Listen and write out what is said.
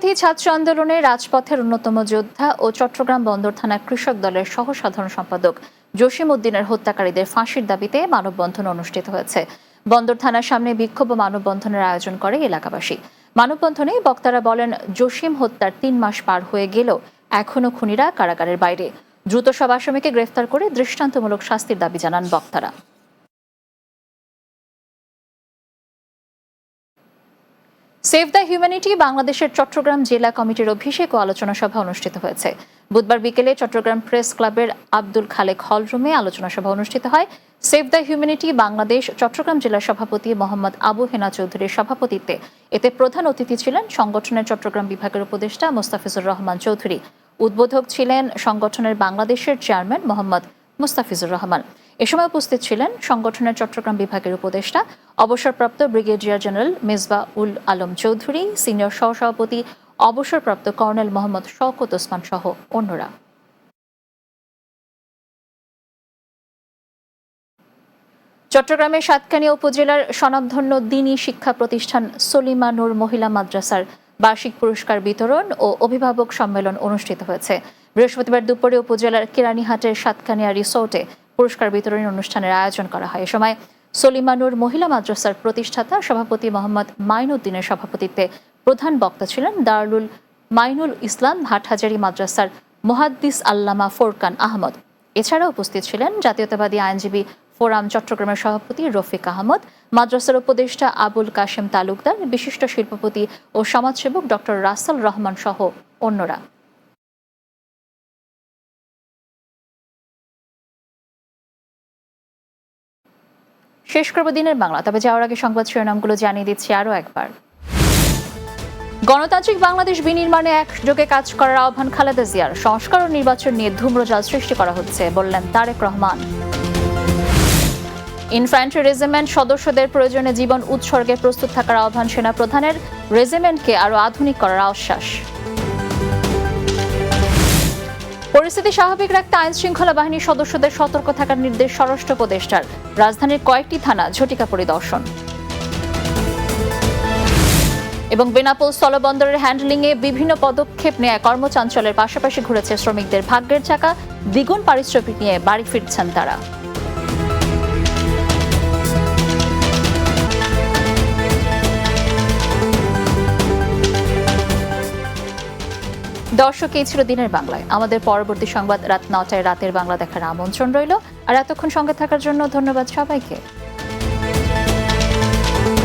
ছাত্র আন্দোলনে রাজপথের অন্যতম যোদ্ধা ও চট্টগ্রাম বন্দর থানা কৃষক দলের সহ সাধারণ সম্পাদক জসিম উদ্দিনের হত্যাকারীদের ফাঁসির দাবিতে মানববন্ধন অনুষ্ঠিত হয়েছে। বন্দর থানার সামনে বিক্ষোভ ও মানববন্ধনের আয়োজন করে এলাকাবাসী। মানববন্ধনে বক্তারা বলেন, জসিম হত্যার ৩ মাস পার হয়ে গেলেও এখনও খুনিরা কারাগারের বাইরে। দ্রুত সব আসামিকে গ্রেফতার করে দৃষ্টান্তমূলক শাস্তির দাবি জানান বক্তারা। সেভ দ্য হিউম্যানিটি বাংলাদেশের চট্টগ্রাম জেলা কমিটির অভিষেক ও আলোচনা সভা অনুষ্ঠিত হয়েছে। বুধবার বিকেলে চট্টগ্রাম প্রেস ক্লাবের আব্দুল খালেক হল রুমে আলোচনা সভা অনুষ্ঠিত হয়। Save the humanity Bangladesh Chattogram জেলা সভাপতি মোহাম্মদ আবু হেনা চৌধুরীর সভাপতিত্বে এতে প্রধান অতিথি ছিলেন সংগঠনের চট্টগ্রাম বিভাগের উপদেষ্টা মোস্তাফিজুর রহমান চৌধুরী। উদ্বোধক ছিলেন সংগঠনের বাংলাদেশের চেয়ারম্যান মোহাম্মদ মুস্তাফিজুর রহমান। এ সময় উপস্থিত ছিলেন সংগঠনের চট্টগ্রাম বিভাগের উপদেষ্টা অবসরপ্রাপ্ত ব্রিগেডিয়ার জেনারেল মেজবা উল আলম চৌধুরী, সিনিয়র সহসভাপতি অবসরপ্রাপ্ত কর্নেল মোহাম্মদ শওকত ওসমান সহ অন্যরা। চট্টগ্রামের সাতকানিয়া উপজেলার স্বনামধন্য দ্বীনী শিক্ষা প্রতিষ্ঠান সলিমা নূর মহিলা মাদ্রাসার বার্ষিক পুরস্কার বিতরণ ও অভিভাবক সম্মেলন অনুষ্ঠিত হয়েছে। বৃহস্পতিবার দুপুরে উপজেলার কেরানীহাটের সাতকানিয়া রিসোর্টে পুরস্কার বিতরণী অনুষ্ঠানের আয়োজন করা হয়। এ সময় সলিমা নূর মহিলা মাদ্রাসার প্রতিষ্ঠাতা সভাপতি মোহাম্মদ মাইনুদ্দিনের সভাপতিত্বে প্রধান বক্তা ছিলেন দারুল মাইনুল ইসলাম হাটহাজারী মাদ্রাসার মুহাদ্দিস আল্লামা ফোরকান আহমদ। এছাড়া উপস্থিত ছিলেন জাতীয়তাবাদী আইনজীবী ফোরাম চট্টগ্রামের সভাপতি রফিক আহমদ, মাদ্রাসার উপদেষ্টা আবুল কাশেম তালুকদার, বিশিষ্ট শিল্পপতি ও সমাজসেবক ডক্টর রাসেল রহমান সহ অন্যরা। শেষ করব দিনের বাংলা, তবে যাওয়ার আগে সংবাদ শিরোনামগুলো জানিয়ে দিচ্ছি আরও একবার। গণতান্ত্রিক বাংলাদেশ বিনির্মাণে একযোগে কাজ করার আহ্বান খালেদা জিয়ার। সংস্কার ও নির্বাচন নিয়ে ধূম্রজাল সৃষ্টি করা হচ্ছে বললেন তারেক রহমান। ইনফ্যান্ট্রি রেজিমেন্ট সদস্যদের প্রয়োজনে জীবন উৎসর্গে প্রস্তুত থাকার আহ্বান সেনা প্রধানের। রেজিমেন্টকে আরও আধুনিক করার আশ্বাস। পরিস্থিতি স্বাভাবিক রাখতে আইন শৃঙ্খলা বাহিনীর সদস্যদের সতর্ক থাকার নির্দেশ স্বরাষ্ট্র উপদেষ্টার। রাজধানীর কয়েকটি থানা ঝটিকা পরিদর্শন। এবং বেনাপোল স্থলবন্দরের হ্যান্ডলিংয়ে বিভিন্ন পদক্ষেপ নেয় কর্মচাঞ্চলের পাশাপাশি ঘুরেছে শ্রমিকদের ভাগ্যের চাকা। দ্বিগুণ পারিশ্রমিক নিয়ে বাড়ি ফিরছেন তারা। দর্শক, এই ছিল দিনের বাংলায়। আমাদের পরবর্তী সংবাদ রাত ৯টায় রাতের বাংলা দেখার আমন্ত্রণ রইল। আর এতক্ষণ সঙ্গে থাকার জন্য ধন্যবাদ সবাইকে।